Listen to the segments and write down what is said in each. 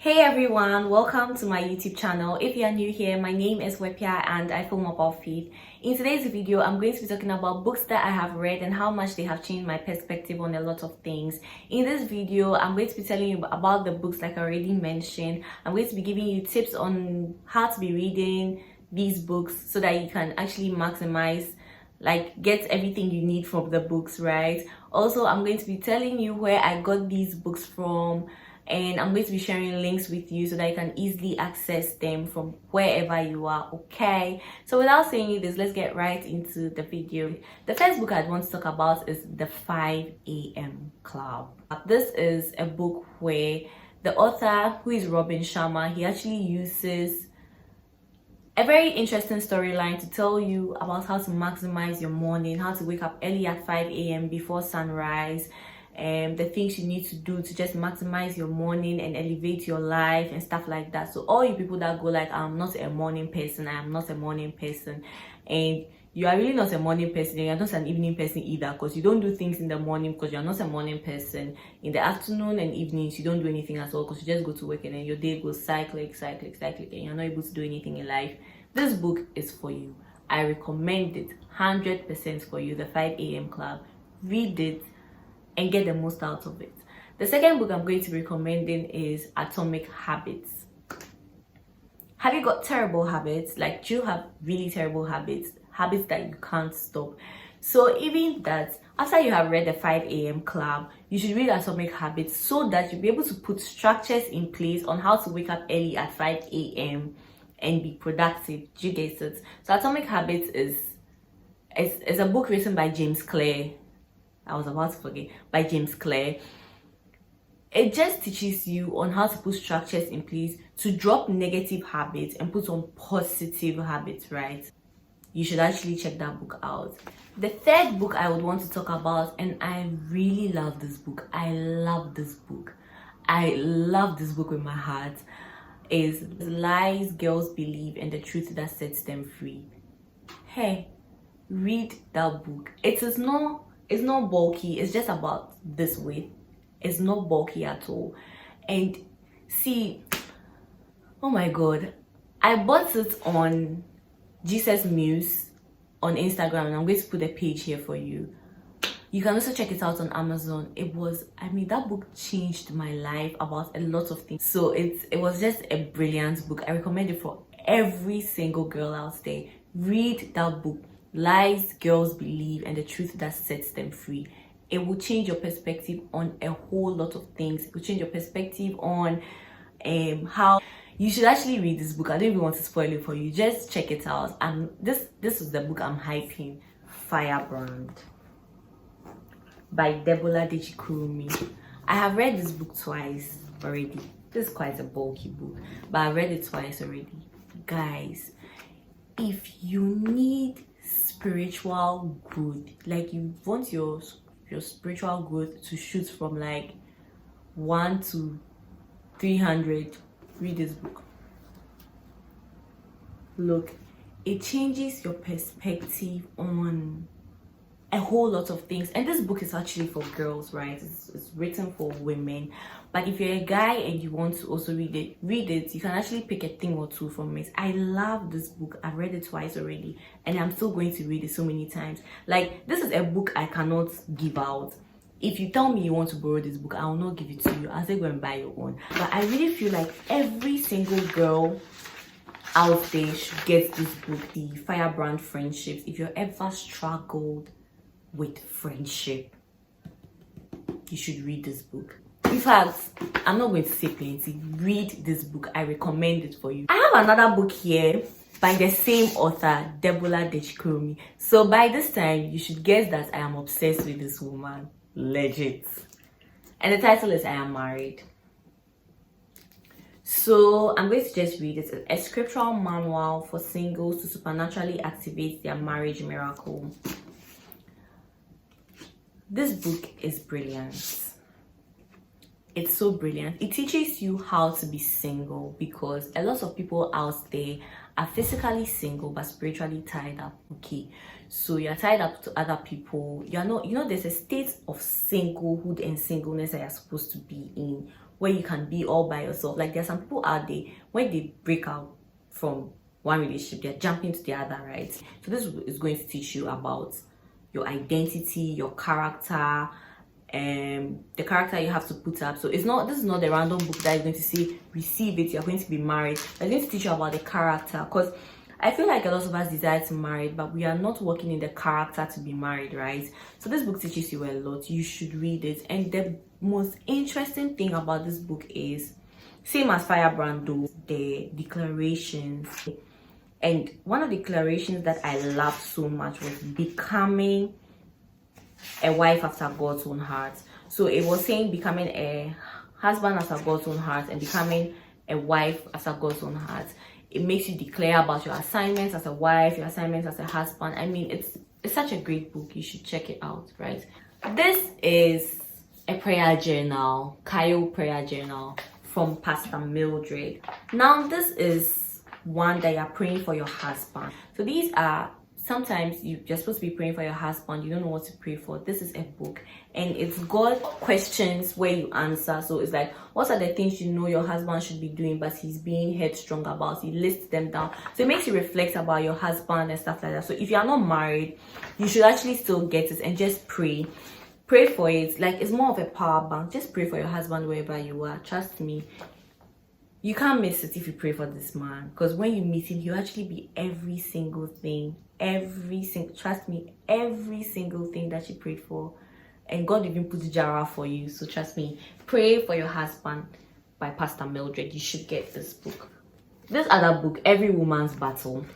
Hey everyone, welcome to my YouTube channel. If you are new here, my name is Wepia and I film about faith. In today's video, I'm going to be talking about books that I have read and how much they have changed my perspective on a lot of things. In this video, I'm going to be telling you about the books like I already mentioned. I'm going to be giving you tips on how to be reading these books so that you can actually maximize, get everything you need from the books, right? Also, I'm going to be telling you where I got these books from, and I'm going to be sharing links with you so that you can easily access them from wherever you are. Okay, so without saying this, let's get right into the video. The first book I'd want to talk about is The 5 a.m. Club. This is a book where the author, who is Robin Sharma, he actually uses a very interesting storyline to tell you about how to maximize your morning, how to wake up early at 5 a.m. before sunrise, and the things you need to do to just maximize your morning and elevate your life and stuff like that. So all you people that go like, I'm not a morning person, I am not a morning person, and you are really not a morning person, and you're not an evening person either, because you don't do things in the morning because you're not a morning person. In the afternoon and evenings, you don't do anything at all because you just go to work and then your day goes cyclic, and you're not able to do anything in life. This book is for you. I recommend it 100% for you. The 5 a.m. Club. Read it and get the most out of it. The second book I'm going to be recommending is Atomic Habits. Have you got terrible habits? Like, do you have really terrible habits that you can't stop? So even that, after you have read the 5 a.m. Club, you should read Atomic Habits so that you'll be able to put structures in place on how to wake up early at 5 a.m. and be productive. Do you get it? So Atomic Habits is a book written by James Clear. I was about to forget, by James Clear. It just teaches you on how to put structures in place to drop negative habits and put on positive habits, right? You should actually check that book out. The third book I would want to talk about, and I really love this book. I love this book with my heart, is Lies Girls Believe and the Truth That Sets Them Free. Hey, read that book. It's not bulky. It's just about this width. It's not bulky at all. And see, oh my god, I bought it on Jesus Muse on Instagram, and I'm going to put a page here for you. You can also check it out on Amazon. That book changed my life about a lot of things. So it was just a brilliant book. I recommend it for every single girl out there. Read that book, Lies Girls Believe and the Truth That Sets Them Free. It will change your perspective on a whole lot of things. It will change your perspective on how you should actually read this book. I don't even want to spoil it for you. Just check it out. And this is the book I'm hyping, Firebrand by Debola Dejikurumi. I have read this book twice already. This is quite a bulky book, but I read it twice already. Guys, if you need spiritual growth, like you want your spiritual growth to shoot from like 1 to 300, read this book. Look, it changes your perspective on a whole lot of things. And this book is actually for girls, right? It's written for women, but if you're a guy and you want to also read it, you can actually pick a thing or two from it. I love this book. I've read it twice already, and I'm still going to read it so many times. Like, this is a book I cannot give out. If you tell me you want to borrow this book, I will not give it to you. I'll say go and buy your own. But I really feel like every single girl out there should get this book, The Firebrand Friendships. If you're ever struggled with friendship, you should read this book. In fact, I'm not going to say plenty. Read this book. I recommend it for you. I have another book here by the same author, Debola Dejikurumi. So by this time, you should guess that I am obsessed with this woman. Legit. And the title is I Am Married. So I'm going to just read it. A scriptural manual for singles to supernaturally activate their marriage miracle. This book is brilliant. It's so brilliant. It teaches you how to be single, because a lot of people out there are physically single but spiritually tied up. Okay, so you're tied up to other people. You're not, there's a state of singlehood and singleness that you're supposed to be in, where you can be all by yourself. Like there are some people out there, when they break out from one relationship, they're jumping to the other, right? So this is going to teach you about your identity, your character, the character you have to put up. So this is not a random book that is going to say receive it, you're going to be married. It's going to teach you about the character, because I feel like a lot of us desire to marry, but we are not working in the character to be married, right? So this book teaches you a lot. You should read it. And the most interesting thing about this book is, same as Firebrand do, the declarations. And one of the declarations that I loved so much was becoming a wife after God's own heart. So it was saying becoming a husband after God's own heart and becoming a wife after God's own heart. It makes you declare about your assignments as a wife, your assignments as a husband. I mean, it's such a great book. You should check it out, right? This is a prayer journal, Kyle prayer journal from Pastor Mildred. Now, this is one that you're praying for your husband. So these are, sometimes you're supposed to be praying for your husband, you don't know what to pray for. This is a book, and it's God questions where you answer. So it's like, what are the things you know your husband should be doing but he's being headstrong about? He lists them down, so it makes you reflect about your husband and stuff like that. So if you are not married, you should actually still get it and just pray for it. Like, it's more of a power bank. Just pray for your husband wherever you are. Trust me, you can't miss it if you pray for this man, because when you meet him, he'll actually be every single thing, trust me, every single thing that you prayed for. And God even put Jara for you. So trust me, Pray for Your Husband by Pastor Mildred. You should get this book. This other book, Every Woman's Battle.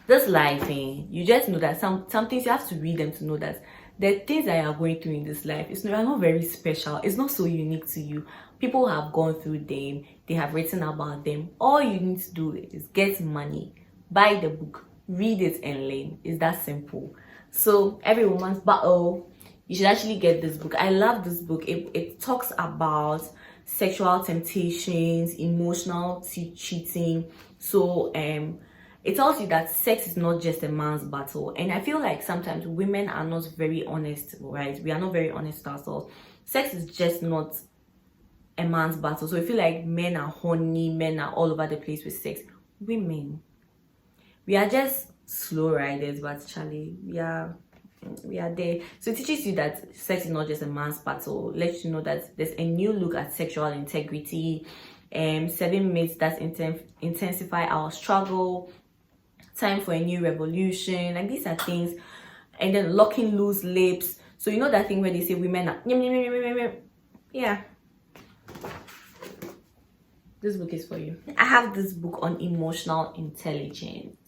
This life, you just know that some things you have to read them to know that the things that you are going through in this life, it's not very special. It's not so unique to you. People have gone through them. They have written about them. All you need to do is get money, buy the book, read it and learn. It's that simple. So Every Woman's Battle, you should actually get this book. I love this book. It talks about sexual temptations, emotional cheating. So it tells you that sex is not just a man's battle. And I feel like sometimes women are not very honest, right? We are not very honest to ourselves. Sex is just not a man's battle. So I feel like men are horny, men are all over the place with sex. Women, we are just slow riders, but Charlie, we are there. So it teaches you that sex is not just a man's battle. Lets you know that there's a new look at sexual integrity, 7 myths that intensify our struggle, time for a new revolution. Like, these are things. And then locking loose lips. So you know that thing where they say women are yeah. This book is for you. I have this book on emotional intelligence.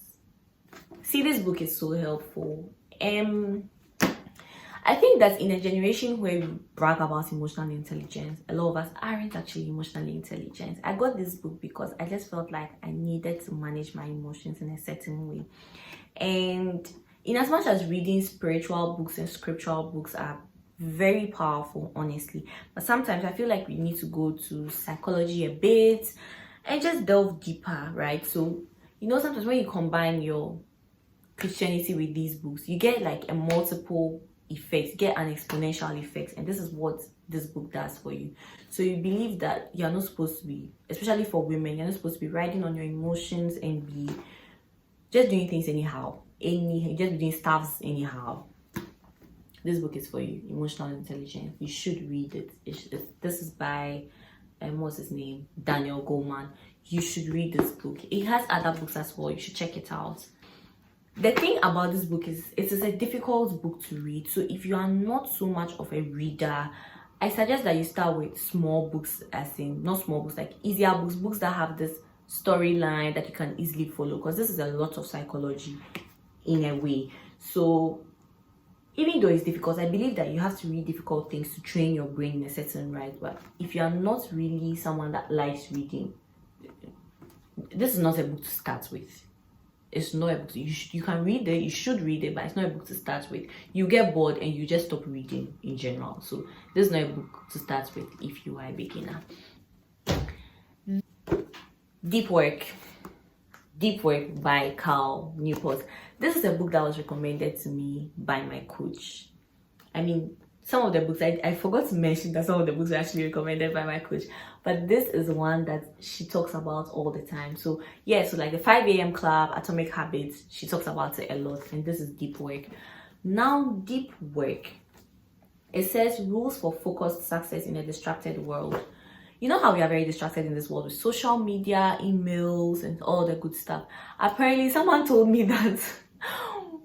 See, this book is so helpful. I think that in a generation where we brag about emotional intelligence, a lot of us aren't actually emotionally intelligent. I got this book because I just felt like I needed to manage my emotions in a certain way. And in as much as reading spiritual books and scriptural books are very powerful, honestly, but sometimes I feel like we need to go to psychology a bit and just delve deeper, right? So, you know, sometimes when you combine your Christianity with these books, you get like a multiple effect, you get an exponential effect, and this is what this book does for you. So you believe that you're not supposed to be, especially for women, you're not supposed to be riding on your emotions and be just doing things anyhow, just be doing stuffs anyhow. This book is for you. Emotional Intelligence. You should read it. This is by what's his name, Daniel Goleman. You should read this book. It has other books as well. You should check it out. The thing about this book is it is a difficult book to read. So if you are not so much of a reader, I suggest that you start with small books, as in not small books, like easier books that have this storyline that you can easily follow, because this is a lot of psychology in a way. So even though it's difficult, I believe that you have to read difficult things to train your brain in a certain right way. If you are not really someone that likes reading, this is not a book to start with. It's not a book. You can read it, you should read it, but it's not a book to start with. You get bored and you just stop reading in general. So this is not a book to start with if you are a beginner. Deep Work by Cal Newport. This is a book that was recommended to me by my coach. I mean, some of the books, I forgot to mention that some of the books were actually recommended by my coach, but this is one that she talks about all the time. So yeah, so like the 5 a.m. club, Atomic Habits, she talks about it a lot, and this is deep work. Now, deep work, it says rules for focused success in a distracted world. You know how we are very distracted in this world with social media, emails, and all the good stuff. Apparently, someone told me that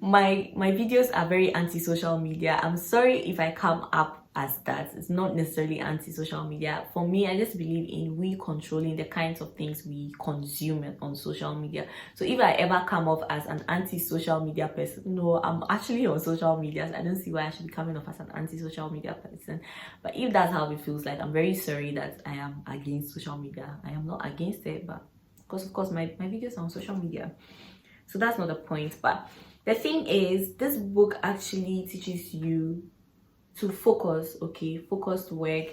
my videos are very anti-social media. I'm sorry if I come up as that. It's not necessarily anti-social media. For me, I just believe in we controlling the kinds of things we consume on social media. So if I ever come off as an anti-social media person, no, I'm actually on social media. So I don't see why I should be coming off as an anti-social media person. But if that's how it feels like, I'm very sorry that I am against social media. I am not against it, but because of course my videos are on social media. So that's not the point. But the thing is, this book actually teaches you to focus, okay, focused work.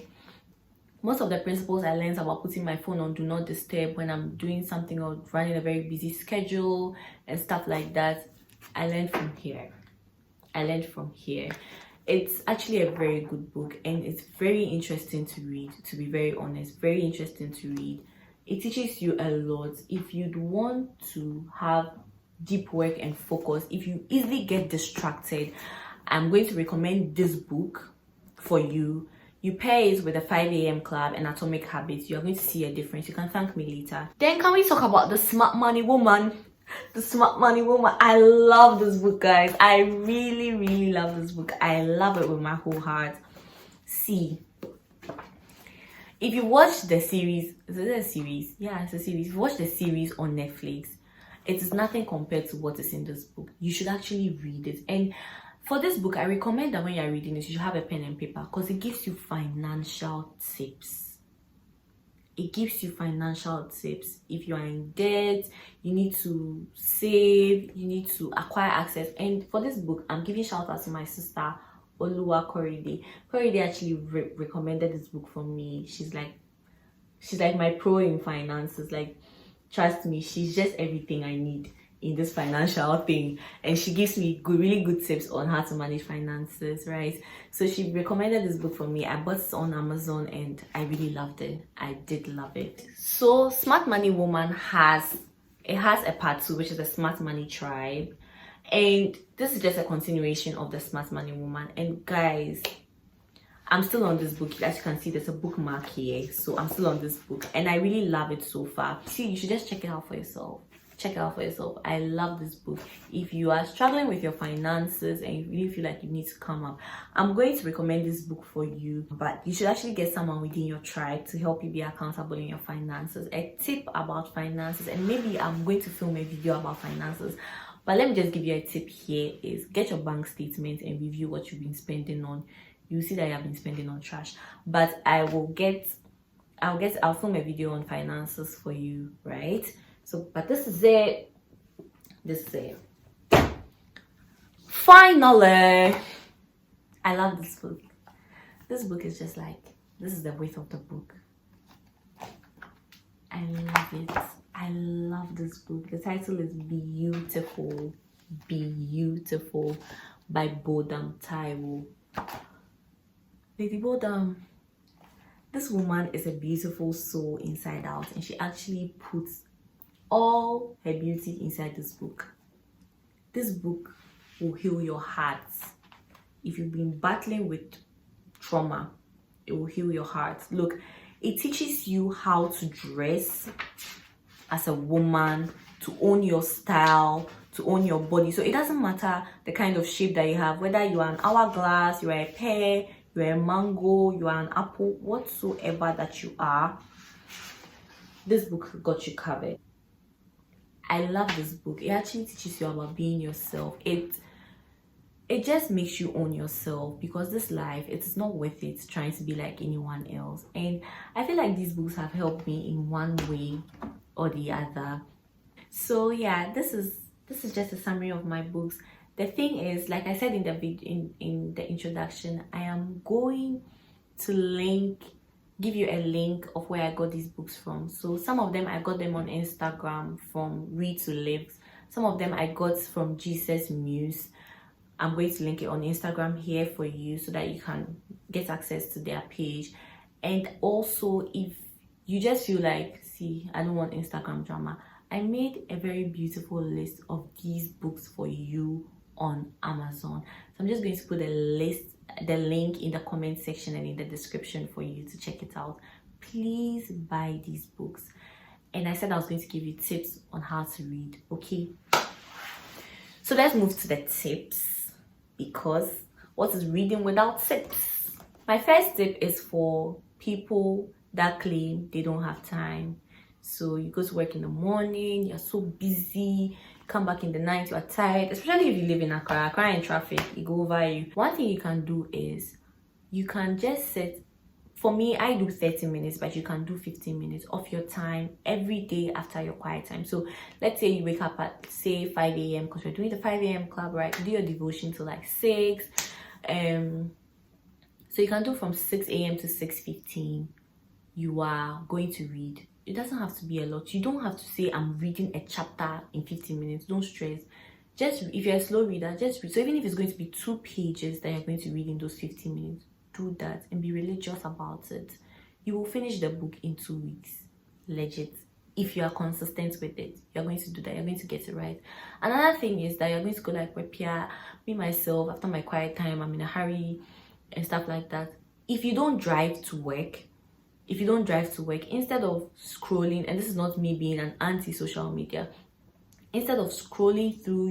Most of the principles I learned about putting my phone on do not disturb when I'm doing something or running a very busy schedule and stuff like that, I learned from here. It's actually a very good book, and it's very interesting to read, to be very honest. Very interesting to read. It teaches you a lot. If you'd want to have deep work and focus, if you easily get distracted, I'm going to recommend this book for you. You pair it with the 5 a.m. club and Atomic Habits. You're going to see a difference. You can thank me later. Then can we talk about the Smart Money Woman? The Smart Money Woman. I love this book, guys. I really love this book. I love it with my whole heart. See, if you watch the series, is it a series? Yeah, it's a series. If you watch the series on Netflix, it is nothing compared to what is in this book. You should actually read it. And for this book, I recommend that when you're reading this, you should have a pen and paper, because it gives you financial tips. It gives you financial tips. If you are in debt, you need to save, you need to acquire access. And for this book, I'm giving shout out to my sister, Oluwa Korede. Korede actually recommended this book for me. She's like my pro in finances. Like, trust me, she's just everything I need in this financial thing, and she gives me really good tips on how to manage finances, right? So she recommended this book for me. I bought it on Amazon and I really loved it. I did love it. So Smart Money Woman has a part 2, which is the Smart Money Tribe, and this is just a continuation of the Smart Money Woman. And guys, I'm still on this book. As you can see, there's a bookmark here, so I'm still on this book and I really love it so far. See, you should just check it out for yourself. I love this book. If you are struggling with your finances and you really feel like you need to come up, I'm going to recommend this book for you, but you should actually get someone within your tribe to help you be accountable in your finances. A tip about finances, and maybe I'm going to film a video about finances, but let me just give you a tip here, is get your bank statement and review what you've been spending on. You see that you have been spending on trash. But I'll film a video on finances for you, right? So, but this is it. Finally, I love this book. This book is just like, this is the width of the book. I love it. I love this book. The title is Beautiful by Bodam Taiwo. Lady Bodam, this woman is a beautiful soul inside out, and she actually puts all her beauty inside this book. This book will heal your heart. If you've been battling with trauma, it will heal your heart. Look, it teaches you how to dress as a woman, to own your style, to own your body. So it doesn't matter the kind of shape that you have, whether you are an hourglass, you are a pear, you are a mango, you are an apple, whatsoever that you are, this book got you covered. I love this book. It actually teaches you about being yourself. It just makes you own yourself, because this life, it is not worth it trying to be like anyone else. And I feel like these books have helped me in one way or the other. So yeah, this is just a summary of my books. The thing is, like I said in the video, in the introduction, I am going to give you a link of where I got these books from. So some of them I got them on Instagram from Read to Live. Some of them I got from Jesus Muse. I'm going to link it on Instagram here for you so that you can get access to their page. And also, if you just feel like, see, I don't want Instagram drama, I made a very beautiful list of these books for you on Amazon. So I'm just going to put the link in the comment section and in the description for you to check it out. Please buy these books. And I said I was going to give you tips on how to read, okay? So let's move to the tips, because what is reading without tips? My first tip is for people that claim they don't have time. So you go to work in the morning, you're so busy, come back in the night, you're tired, especially if you live in Accra in traffic, it go over you. One thing you can do is you can just set, for me, I do 30 minutes, but you can do 15 minutes of your time every day after your quiet time. So let's say you wake up at, say, 5 a.m. because we're doing the 5 a.m. club, right? You do your devotion till like 6. So you can do from 6 a.m. to 6:15. You are going to read. It doesn't have to be a lot. You don't have to say, I'm reading a chapter in 15 minutes. Don't stress. Just, if you're a slow reader, just read. So even if it's going to be 2 pages that you're going to read in those 15 minutes, do that and be religious about it. You will finish the book in 2 weeks. Legit. If you are consistent with it, you're going to do that. You're going to get it right. Another thing is that you're going to go like, Wepia, me myself, after my quiet time, I'm in a hurry and stuff like that. If you don't drive to work, instead of scrolling, and this is not me being an anti-social media, instead of scrolling through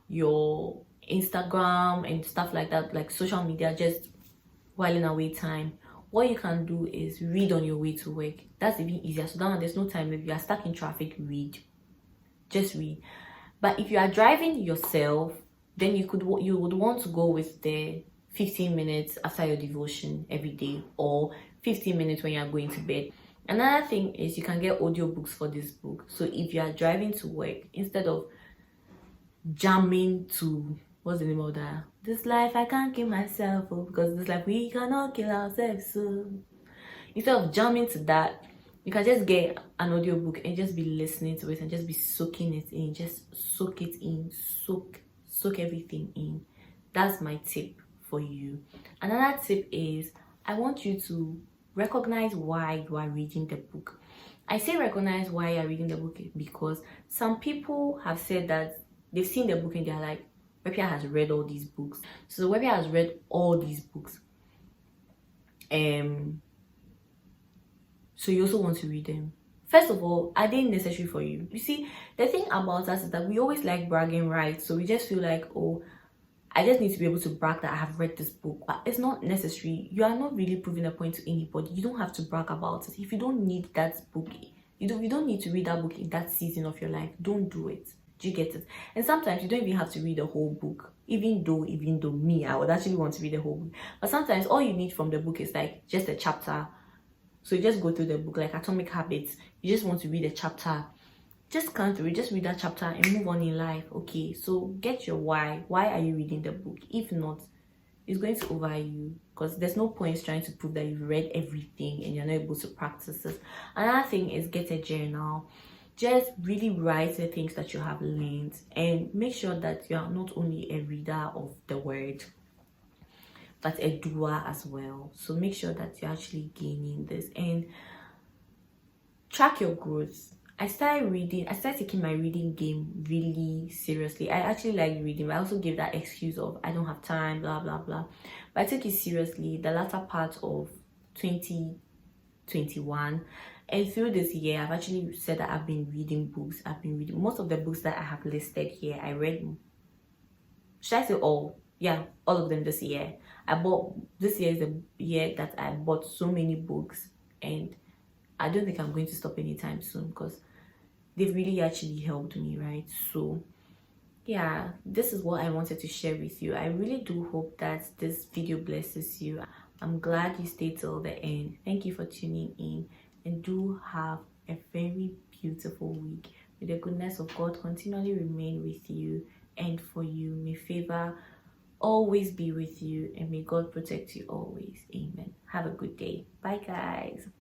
your Instagram and stuff like that, like social media, just whiling away time, what you can do is read on your way to work. That's even easier. So now there's no time. If you are stuck in traffic, read. Just read. But if you are driving yourself, then you would want to go with the 15 minutes after your devotion every day, or 15 minutes when you are going to bed. Another thing is you can get audiobooks for this book. So if you are driving to work, instead of jamming to, what's the name of that? This life I can't kill myself, because this life we cannot kill ourselves. So instead of jamming to that, you can just get an audiobook and just be listening to it and just be soaking it in. Just soak it in, soak everything in. That's my tip for you. Another tip is I want you to recognize why you are reading the book. I say recognize why you are reading the book because some people have said that they've seen the book and they're like, Wepia has read all these books. So Wepia has read all these books. So you also want to read them. First of all, are they necessary for you? You see, the thing about us is that we always like bragging rights. So we just feel like, oh, I just need to be able to brag that I have read this book. But it's not necessary. You are not really proving a point to anybody. You don't have to brag about it. If you don't need that book, you don't need to read that book in that season of your life. Don't do it. Do you get it? And sometimes you don't even have to read the whole book. Even though me, I would actually want to read the whole book. But sometimes all you need from the book is like just a chapter. So you just go through the book like Atomic Habits. You just want to read a chapter. Just can't read, just read that chapter and move on in life. Okay, so get your why. Why are you reading the book? If not, it's going to over you, because there's no point trying to prove that you've read everything and you're not able to practice it. Another thing is get a journal. Just really write the things that you have learned and make sure that you are not only a reader of the word, but a doer as well. So make sure that you're actually gaining this and track your growth. I started taking my reading game really seriously. I actually like reading, but I also give that excuse of I don't have time, blah blah blah. But I took it seriously the latter part of 2021, and through this year I've actually said that I've been reading books. I've been reading most of the books that I have listed here. I read, should I say all? Yeah, all of them this year. This year is the year that I bought so many books, and I don't think I'm going to stop anytime soon because they've really actually helped me, right? So yeah, this is what I wanted to share with you. I really do hope that this video blesses you. I'm glad you stayed till the end. Thank you for tuning in, and do have a very beautiful week. May the goodness of God continually remain with you and for you. May favor always be with you, and may God protect you always. Amen. Have a good day. Bye guys.